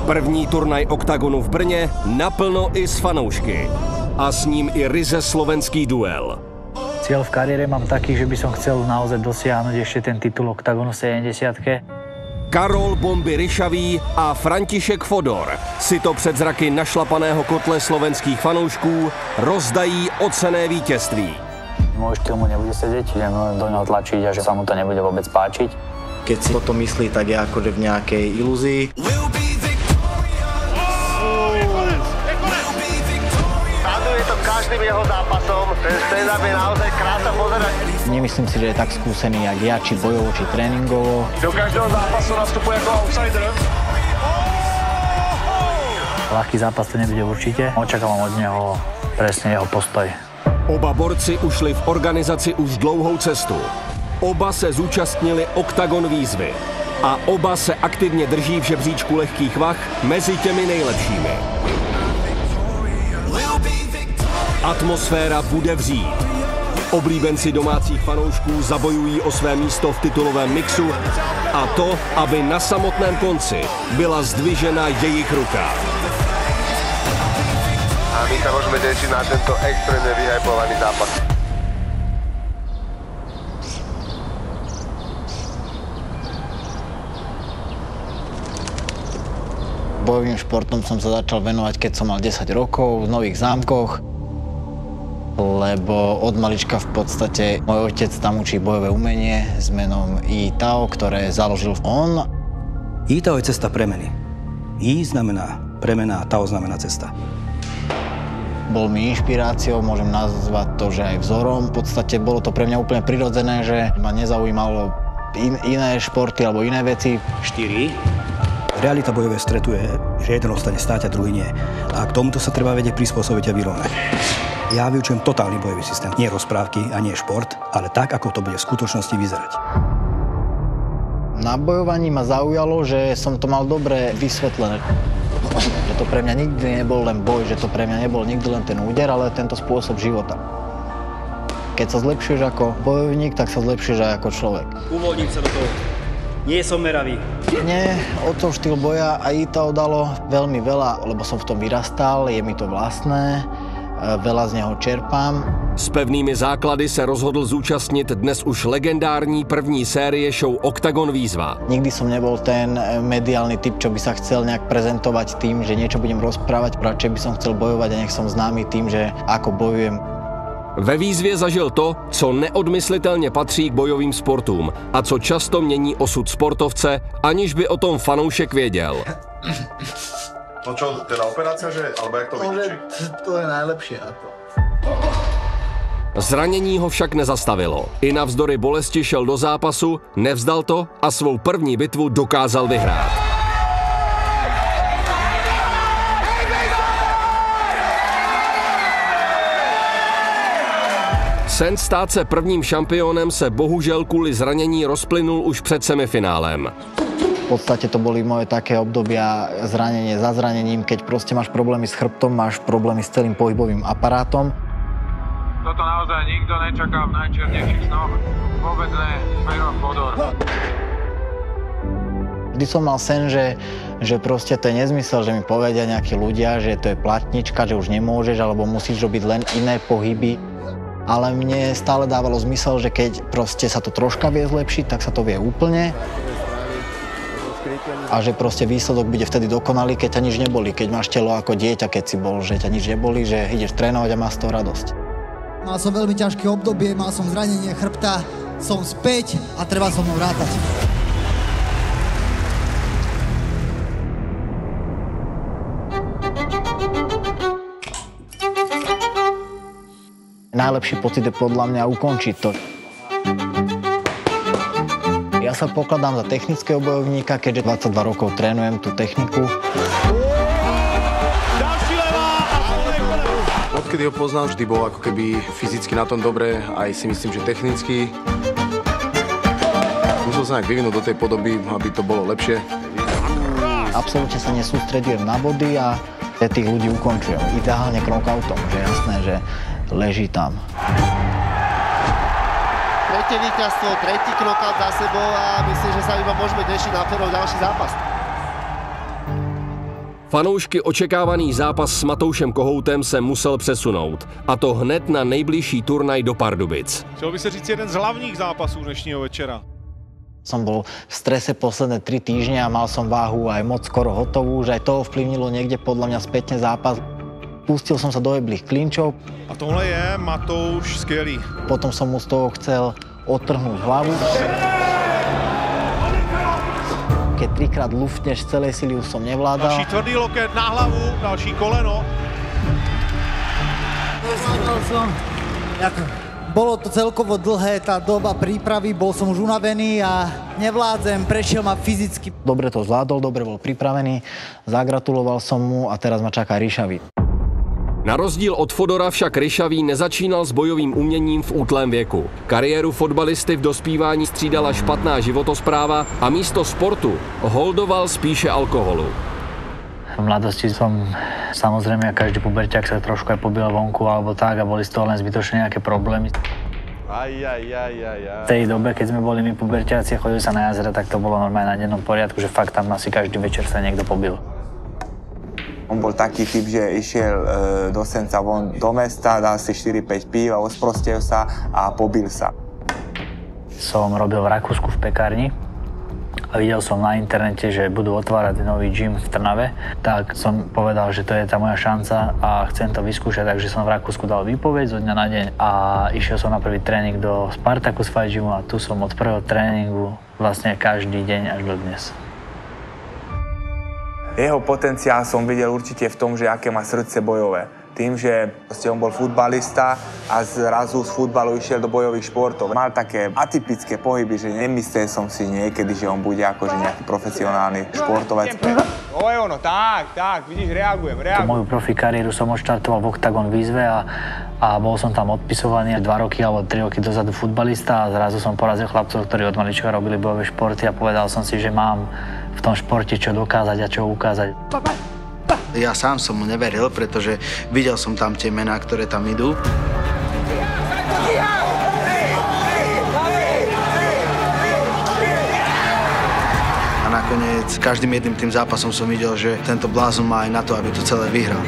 První turnaj Oktagonu v Brně naplno i s fanoušky. A s ním i ryze slovenský duel. Cieľ v kariére mám taký, že by som chcel naozaj dosiahnuť ešte ten titul Oktagonu 70-ke. Karol Bomby Ryšavý a František Fodor si to před zraky našlapaného kotle slovenských fanoušků rozdají ocenné vítězství. Môj štýl mu nebude sedieť, idem do neho tlačiť a že sa mu to nebude vôbec páčiť. Keď si toto myslí, tak je akože v nejakej ilúzii. Je to každým jeho zápasom, ten stand-up je naozaj krása pozerať. Nemyslím si, že je tak skúsený, jak ja, či bojovo, či tréningovo. Do každého zápasu nastupuje ako outsider. Ľahký zápas to nebude určite. Očakávam od neho presne jeho postoj. Oba borci ušli v organizaci už dlouhou cestu. Oba se zúčastnili Oktagon výzvy. A oba se aktivně drží v žebříčku lehkých vah mezi těmi nejlepšími. Atmosféra bude vřít. Oblíbenci domácích fanoušků zabojují o své místo v titulovém mixu a to, aby na samotném konci byla zdvižena jejich ruka. A my sa môžeme tešiť na tento extrémne vyhypovaný zápas. Bojovým športom som sa začal venovať, keď som mal 10 rokov v Nových Zámkoch, lebo od malička v podstate môj otec tam učí bojové umenie s menom I-Tao, ktoré založil on. I-Tao je cesta premeny. I znamená premena a Tao znamená cesta. Bol mi inšpiráciou, môžem nazvať to, že aj vzorom. V podstate bolo to pre mňa úplne prirodzené, že ma nezaujímalo iné športy alebo iné veci. 4. Realita bojové stretu je, že jeden ostane stáť a druhý nie. A k tomuto sa treba vedieť prispôsobiť a vyrovnať. Ja vyučujem totálny bojový systém. Nie rozprávky a nie šport, ale tak, ako to bude v skutočnosti vyzerať. Na bojovaní ma zaujalo, že som to mal dobre vysvetlené. Že to pre mňa nikdy nebol len boj, že to pre mňa nebol nikdy len ten úder, ale tento spôsob života. Keď sa zlepšuješ ako bojovník, tak sa zlepšuješ aj ako človek. Uvoľním sa do toho. Nie som meravý. Mne otcov štýl boja a I-Tao dalo veľmi veľa, lebo som v tom vyrastal, je mi to vlastné, veľa z neho čerpám. S pevnými základy se rozhodl zúčastnit dnes už legendární první série show Oktagon výzva. Nikdy som nebol ten mediálny typ, čo by sa chcel nejak prezentovať tým, že niečo budem rozprávať. Radšej by som chcel bojovať a nech som známy tým, že ako bojujem. Ve výzvě zažil to, co neodmyslitelně patří k bojovým sportům a co často mění osud sportovce, aniž by o tom fanoušek věděl. No čo, teda operácia, že? Alebo jak to vidíš? To je najlepšie na to. Zranění ho však nezastavilo. I navzdory bolesti šel do zápasu, nevzdal to a svou první bitvu dokázal vyhrát. Sen stát se prvním šampionem se bohužel kvůli zranění rozplynul už před semifinálem. V podstate to boli moje také obdobia zranenie za zranením, keď proste máš problémy s chrbtom, máš problémy s celým pohybovým aparátom. Toto naozaj nikto nečaká v najčiernejších snoch. Vôbec ne, Fero Fodor. Vždy som mal sen, že proste to je nezmysel, že mi povedia nejakí ľudia, že to je platnička, že už nemôžeš, alebo musíš robiť len iné pohyby. Ale mne stále dávalo zmysel, že keď proste sa to troška vie zlepšiť, tak sa to vie úplne. A že proste výsledok bude vtedy dokonalý, keď ťa nič neboli. Keď máš telo ako dieťa, keď si bol, že ťa nič neboli, že ideš trénovať a máš z toho radosť. Mal som veľmi ťažké obdobie, mal som zranenie chrbta, som späť a treba so mnou rátať. Najlepší pocit je podľa mňa ukončiť to. Ja sa pokladám za technického bojovníka, keďže 22 rokov trénujem tú techniku. Odkedy ho poznám, vždy bol ako keby fyzicky na tom dobre, aj si myslím, že technicky. Musel sa nejak vyvinúť do tej podoby, aby to bolo lepšie. Absolútne sa nesústredujem na body a tých ľudí ukončujem. Ideálne knockoutom, že jasné, že leží tam. Tretie víťazstvo, tretí knockout za sebou a myslím, že sa iba môžeme tešiť na Ferov ďalší zápas. Fanoušky očekávaný zápas s Matoušem Kohoutem se musel přesunout. A to hned na nejbližší turnaj do Pardubic. Chtěl by se říct jeden z hlavních zápasů dnešního večera. Som bol v strese posledné 3 týždne a mal som váhu aj moc skoro hotovú, že aj to ovplyvnilo niekde podľa mňa spätne zápas. Pustil som sa do jeblých klinčov. A tohle je Matouš skvělý. Potom som mu z toho chcel odtrhnúť hlavu. Keď 3-krát luftneš z celej sily, už som nevládal. Další tvrdý loket na hlavu, další koleno. Bolo to celkovo dlhé, tá doba prípravy, bol som už unavený a nevládzem, prešiel ma fyzicky. Dobre to zvládol, dobre bol pripravený, zagratuloval som mu a teraz ma čaká Ryšavý. Na rozdíl od Fodora však Ryšavý nezačínal s bojovým uměním v útlém věku. Kariéru fotbalisty v dospívání střídala špatná životospráva a místo sportu holdoval spíše alkoholu. V mladosti som, samozrejme, každý puberťák sa trošku aj pobil vonku alebo tak a boli z toho len zbytočne nejaké problémy. V tej dobe, keď sme boli my puberťáci a chodili sa na jazere, tak to bolo normálne na dennom poriadku, že fakt tam asi každý večer sa niekto pobil. On bol taký typ, že išiel do Senca von do mesta, dal si 4-5 pív a osprostil sa a pobil sa. Som robil v Rakúsku v pekárni. A videl som na internete, že budú otvárať nový gym v Trnave, tak som povedal, že to je tá moja šanca a chcem to vyskúšať, takže som v Rakúsku dal výpoveď zo dňa na deň a išiel som na prvý tréning do Spartacus Fight Gymu a tu som od prvého tréningu vlastne každý deň až do dnes. Jeho potenciál som videl určite v tom, že aké má srdce bojové. Tým, že on bol futbalista a zrazu z futbalu išiel do bojových športov. Mal také atypické pohyby, že nemyslel som si niekedy, že on bude akože nejaký profesionálny športovec. To je ono, tak, vidíš, reagujem. Moju profi kariéru som odštartoval v Octagon výzve a bol som tam odpisovaný 2 roky alebo 3 roky dozadu futbalista a zrazu som porazil chlapcov, ktorí od malička robili bojové športy a povedal som si, že mám v tom športe čo dokázať a čo ukázať. Ja sám som mu neveril, pretože videl som tam tie mená, ktoré tam idú. A nakoniec každým jedným tým zápasom som videl, že tento blázon má aj na to, aby to celé vyhral.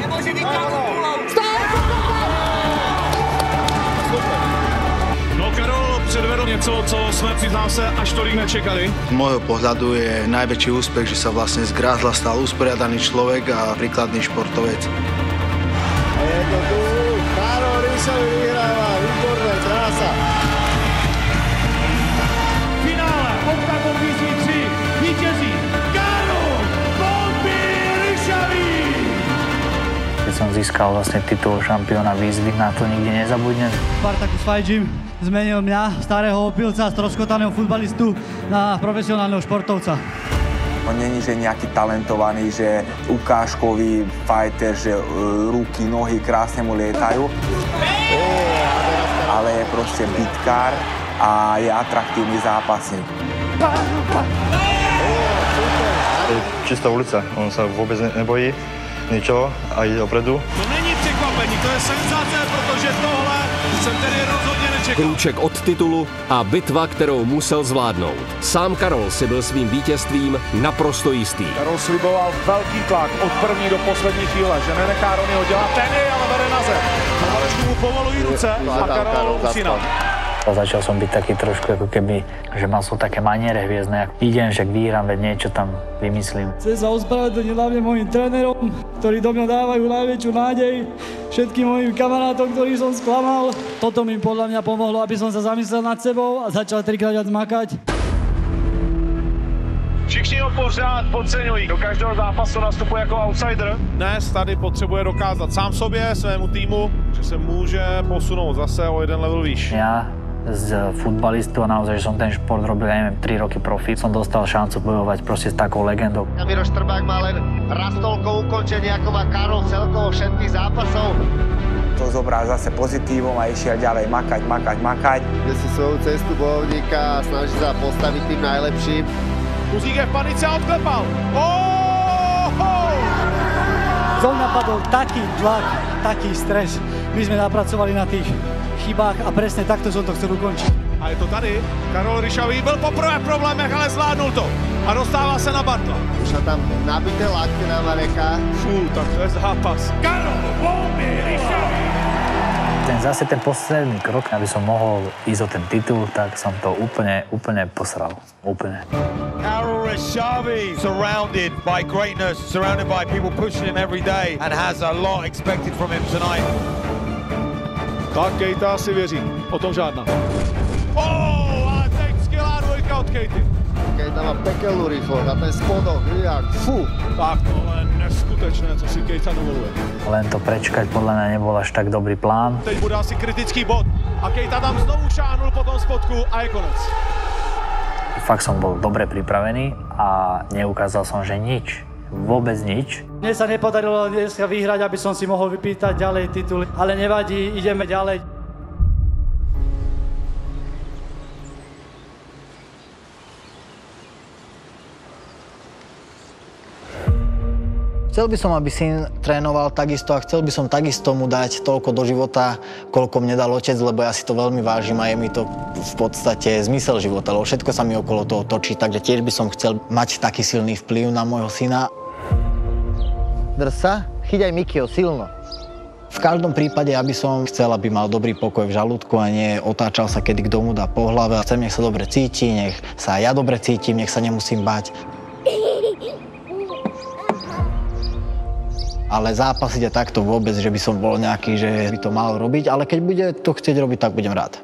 Předvedl něco, co jsme, přiznám se, až tolik nečekali. Z môjho pohľadu je najväčší úspech, že sa vlastne z grázla stal usporiadaný človek a príkladný športovec. A je to tu, Karol Ryšavý vyhráva, výborné, krása. V finále Octagon výzvy 3 vítězí Karol Ryšavý. Keď som získal vlastne titul šampióna výzvy, na to nikdy nezabudnem. Spartacus Fight Gym zmenil mňa, starého opilca, stroskotaného futbalistu, na profesionálneho športovca. On není, že nejaký talentovaný, že ukážkový fighter, že ruky, nohy krásne mu lietajú. Ale je proste bitkár a je atraktívny zápasník. Je čistá ulica, on sa vôbec nebojí ničoho a ide opredu. To není překvapení, to je senzácia, protože tohle jsem tedy rozhodně nečekal. Krůček od titulu a bitva, kterou musel zvládnout. Sám Karol si byl svým vítězstvím naprosto jistý. Karol sliboval velký tlak od první do poslední chvíle, že nenechá Ronyho dělat teny, ale vede na zem. Malečku mu povolují ruce a Karol usíná. Začal som byť taký trošku ako keby, že mal som také maniere hviezdne. Idem, že vyhrám, veď niečo tam vymyslím. Chcem sa ospravedlniť hlavne mojim trénerom, ktorí do mňa dávajú najväčšiu nádej, všetkým mojim kamarátom, ktorých som sklamal. Toto mi podľa mňa pomohlo, aby som sa zamyslel nad sebou a začal 3-krát viac makať. Všichni ho pořád podceňují. Do každého zápasu nastupuje jako outsider. Dnes tady potřebuje dokázat sám sobě, svému týmu, že se může posunout zase o jeden level výš. Ja z futbalistu a naozaj, že som ten šport robil, ja neviem, 3 roky profi, som dostal šancu bojovať proste s takou legendou. Miroš Trbák má len raz toľko ukončení, ako má Karol celkovo všetkých zápasov. To zobral zase pozitívom a išiel ďalej makať. Kde si svoju cestu bojovníka a snaží sa postaviť tým najlepším. Kuzík je v panice a odklepal. Zo mňa padol taký tlak, taký stres. My sme napracovali na tých chybách a presne takto som to chcel ukončiť. A je to tady. Karol Ryšavý byl poprvé v problémech, ale zvládnul to. a dostává se na Bartla. Už má tam nabité lakty na Mareka. Fú, tak to je zápas. Karol, bomby, Ryšovi! Zase ten posledný krok, aby som mohol ísť o ten titul, tak som to úplne posral. Úplne. Karol Ryšovi, surrounded by greatness, surrounded by people pushing him every day and has a lot expected from him tonight. Tak Keita si věří, o tom žádná. Ale teď skvělá dvojka od Keity. Keita má pekelnú rýchlosť a ten spodok, jak fú. Tak tohle je neskutečné, co si Keita dovoluje. Len to prečkať podľa mňa nebol až tak dobrý plán. Teď bude asi kritický bod a Keita tam znovu šáhnul po tom spodku a je konec. Fakt som bol dobre pripravený a neukázal som, že nič. Vôbec nič. Mne sa nepodarilo dneska vyhrať, aby som si mohol vypýtať ďalej titul, ale nevadí, ideme ďalej. Chcel by som, aby syn trénoval takisto a chcel by som takisto mu dať toľko do života, koľko mne dal otec, lebo ja si to veľmi vážim a je mi to v podstate zmysel života, lebo všetko sa mi okolo toho točí, takže tiež by som chcel mať taký silný vplyv na môjho syna. Drž sa, chyť aj Mikio silno. V každom prípade ja by som chcel, aby mal dobrý pokoj v žalúdku a nie otáčal sa, kedy kto mu dá po hlave. Chcem, nech sa dobre cíti, nech sa ja dobre cítim, nech sa nemusím bať. Ale zápasiť a takto vôbec, že by som bol nejaký, že by to mal robiť, ale keď bude to chcieť robiť, tak budem rád.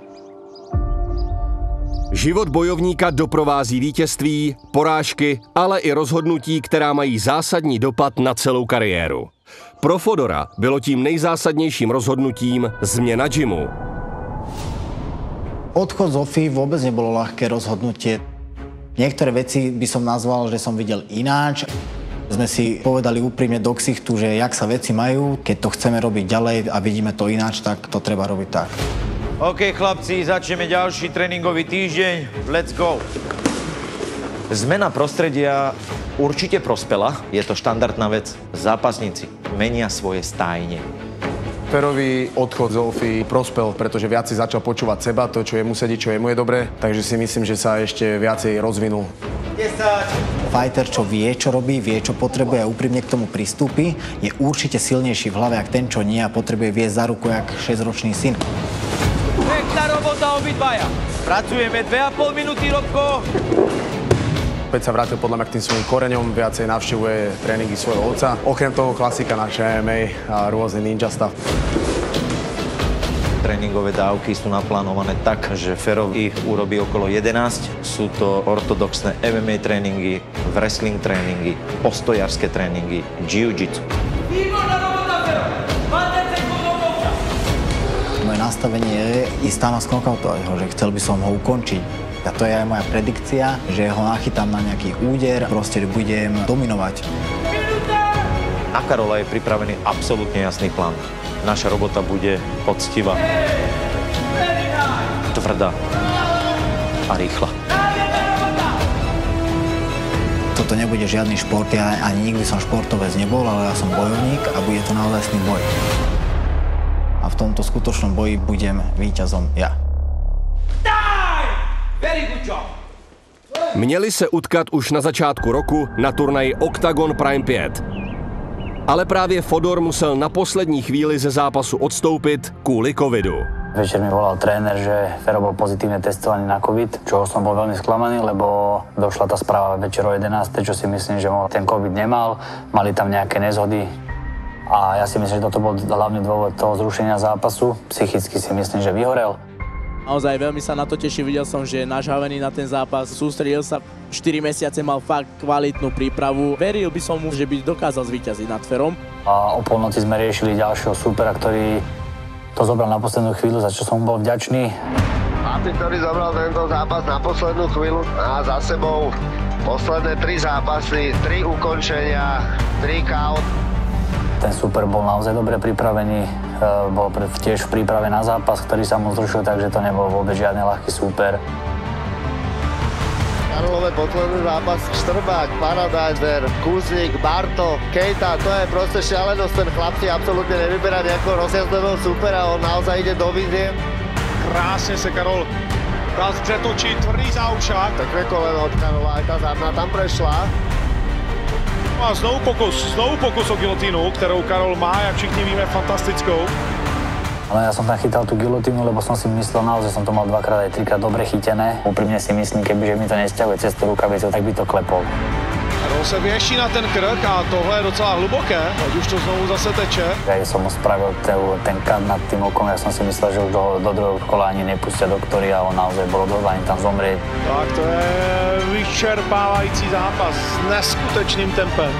Život bojovníka doprovází vítězství, porážky, ale i rozhodnutí, která mají zásadní dopad na celou kariéru. Pro Fodora bylo tím nejzásadnějším rozhodnutím změna gymu. Odchod z OFI vôbec nebolo ľahké rozhodnutie. Niektoré veci by som nazval, že som videl ináč. Sme si povedali úprimne do ksichtu, že jak sa veci majú, keď to chceme robiť ďalej a vidíme to ináč, tak to treba robiť tak. OK, chlapci, začneme ďalší tréningový týždeň. Let's go! Zmena prostredia určite prospela. Je to štandardná vec. Zápasníci menia svoje stájne. Ferový odchod z OFI prospel, pretože viac si začal počúvať seba, to, čo jemu sedí, čo jemu je dobré. Takže si myslím, že sa ešte viacej rozvinul. 10. Fighter, čo vie, čo robí, vie, čo potrebuje a úprimne k tomu pristúpi, je určite silnejší v hlave, ako ten, čo nie a potrebuje viesť za ruku, jak 6-ročný syn. Pekná robota obidvaja. Pracujeme 2,5 minúty, Robko. Opäť sa vrátil podľa mňa k tým svojim koreňom, viacej navštevuje tréningy svojho otca. Okrem toho klasika naše MMA a rôzny ninja stav. Tréningové dávky sú naplánované tak, že Ferov ich urobí okolo 11. Sú to ortodoxné MMA tréningy, wrestling tréningy, postojárske tréningy, jiu-jitsu. Výborná robota, Ferov! Máte sekundovka! Moje nastavenie je ísť tam a sknokautovať ho, že chcel by som ho ukončiť. A to je aj moja predikcia, že ho nachytám na nejaký úder, proste budem dominovať. Na Karola je pripravený absolútne jasný plán. Naša robota bude poctivá, tvrdá a rýchla. Toto nebude žiadny šport, ja ani nikdy som športovec nebol, ale ja som bojovník a bude to naozajstný boj. A v tomto skutočnom boji budem víťazom ja. Měli se utkat už na začátku roku na turnaji Octagon Prime 5. Ale právě Fodor musel na poslední chvíli ze zápasu odstoupit kvůli covidu. Večer mi volal tréner, že Fero bol pozitívne testovaný na covid, čoho som bol veľmi sklamaný, lebo došla tá správa večer o 11, čo si myslím, že ten covid nemal, mali tam nejaké nezhody. A ja si myslím, že toto bol hlavný dôvod toho zrušenia zápasu. Psychicky si myslím, že vyhorel. Naozaj veľmi sa na to teším, videl som, že je nažhavený na ten zápas, sústredil sa, 4 mesiace mal fakt kvalitnú prípravu. Veril by som mu, že by dokázal zvíťaziť nad Ferom. A o polnoci sme riešili ďalšieho súpera, ktorý to zobral na poslednú chvíľu, za čo som bol vďačný. Martin, ktorý zobral tento zápas na poslednú chvíľu a za sebou posledné 3 zápasy, 3 ukončenia, 3 KO. Ten súper bol naozaj dobre pripravený, bol tiež v príprave na zápas, ktorý sa mu zrušil, takže to nebol vôbec žiadny ľahký súper. Karolové posledný zápas, Štrbák, Paradiser, Kuzník, Barto, Keita, to je proste šialenosť, ten chlap si absolútne nevyberá nejakého rozjazdného supera, on naozaj ide do vízie. Krásne sa Karol Dá přetočit tvrdý záušák. Pekné koleno od Karola, aj tá zadná tam prešla. A znovu pokus o gilotínu, kterou Karol má, jak všichni víme, fantastickou. Ale ja som tam chytal tú gilotínu, lebo som si myslel naozaj, som to mal dvakrát aj trikrát dobre chytené. Úprimne si myslím, kebyže mi to nesťahuje cez tú rukavicu, tak by to klepol. Karol se věší na ten krk a tohle je docela hluboké, ať už to znovu zase teče. Ja som spravil ten kat nad tým okom, ja som si myslel, že už do druhého kola ani nepustia doktori a on naozaj bol odhodlaný tam zomrieť. Tak to je vyčerpávající zápas s neskutečným tempem.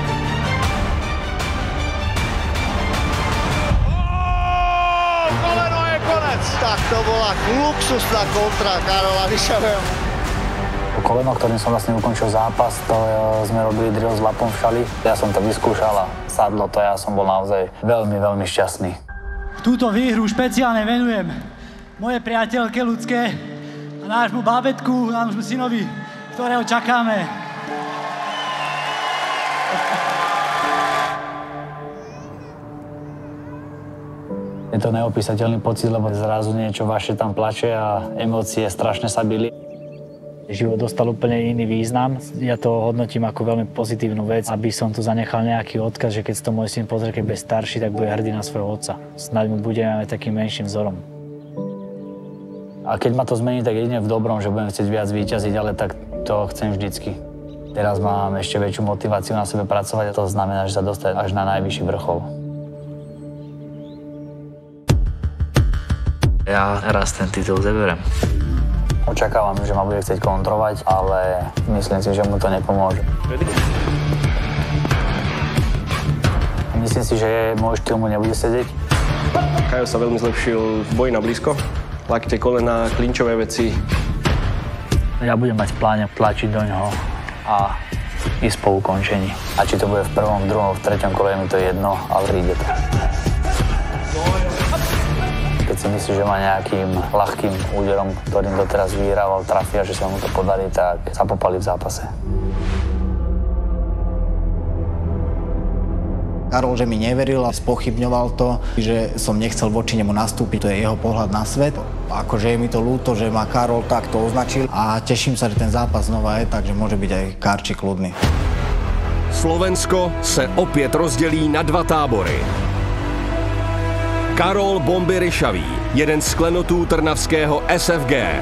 Koleno je konec! Tak to bola luxusná kontra Karola Ryšavého. Koleno, ktorým som vlastne ukončil zápas, to sme robili drill s lapom v šali. Ja som to vyskúšal a sadlo to, ja som bol naozaj veľmi, veľmi šťastný. Túto výhru špeciálne venujem moje priateľke ľudské a nášmu bábätku, nášmu synovi, ktorého čakáme. Je to neopísateľný pocit, lebo zrazu niečo vaše tam plače a emócie strašne sa bili. Život dostal úplne iný význam. Ja to hodnotím ako veľmi pozitívnu vec, aby som tu zanechal nejaký odkaz, že keď si to môj syn pozrie, keď bude starší, tak bude hrdý na svojho otca. Snáď mu budeme aj takým menším vzorom. A keď ma to zmení, tak jedine v dobrom, že budem chcieť viac víťaziť, ale tak to chcem vždycky. Teraz mám ešte väčšiu motiváciu na sebe pracovať a to znamená, že sa dostať až na najvyšší vrchol. Ja raz ten titul zeberem. Očakávam, že ma bude chcieť kontrolovať, ale myslím si, že mu to nepomôže. Myslím si, že môj štýl mu nebude sedieť. Kajo sa veľmi zlepšil v boji na blízko. Lakte, kolena, klinčové veci. Ja budem mať v pláne tlačiť do ňoho a ísť po ukončení. A či to bude v prvom, druhom, v treťom kole, mi to jedno, ale príde to. Keď si myslíš, že má nejakým ľahkým úderom, ktorým doteraz vyhrával, trafia, že sa mu to podarí, tak sa popali v zápase. Karol, že mi neveril a spochybňoval to, že som nechcel voči nemu nastúpiť, to je jeho pohľad na svet. Akože je mi to ľúto, že ma Karol takto označil a teším sa, že ten zápas znova je, takže môže byť aj Karči kľudný. Slovensko se opět rozdělí na dva tábory. Karol Bomby Ryšavý, jeden z klenotů trnavského SFG.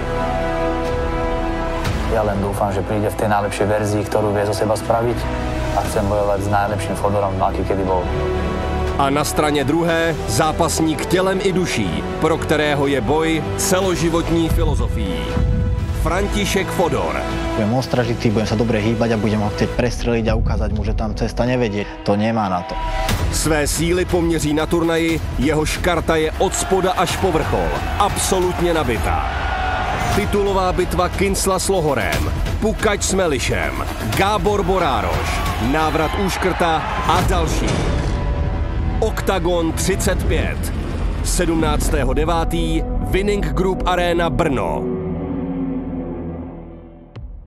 Ja len dúfam, že príde v tej najlepšej verzii, ktorú vie zo seba spraviť a chcem bojovať s najlepším Fodorom, aký kedy bol. A na straně druhé zápasník tělem i duší, pro kterého je boj celoživotní filozofií. František Fodor. Budem ostražitý, budem sa dobre hýbať a budem ho chcieť prestreliť a ukázať mu, že tam cesta nevedie. To nemá na to. Své síly poměří na turnaji, jehož karta je od spoda až po vrchol. Absolutně nabitá. Titulová bitva Kincla s Lohorem, Pukač s Melišem, Gábor Borároš, návrat Úškrta a další. Oktagon 35. 17.9. Winning Group Arena Brno.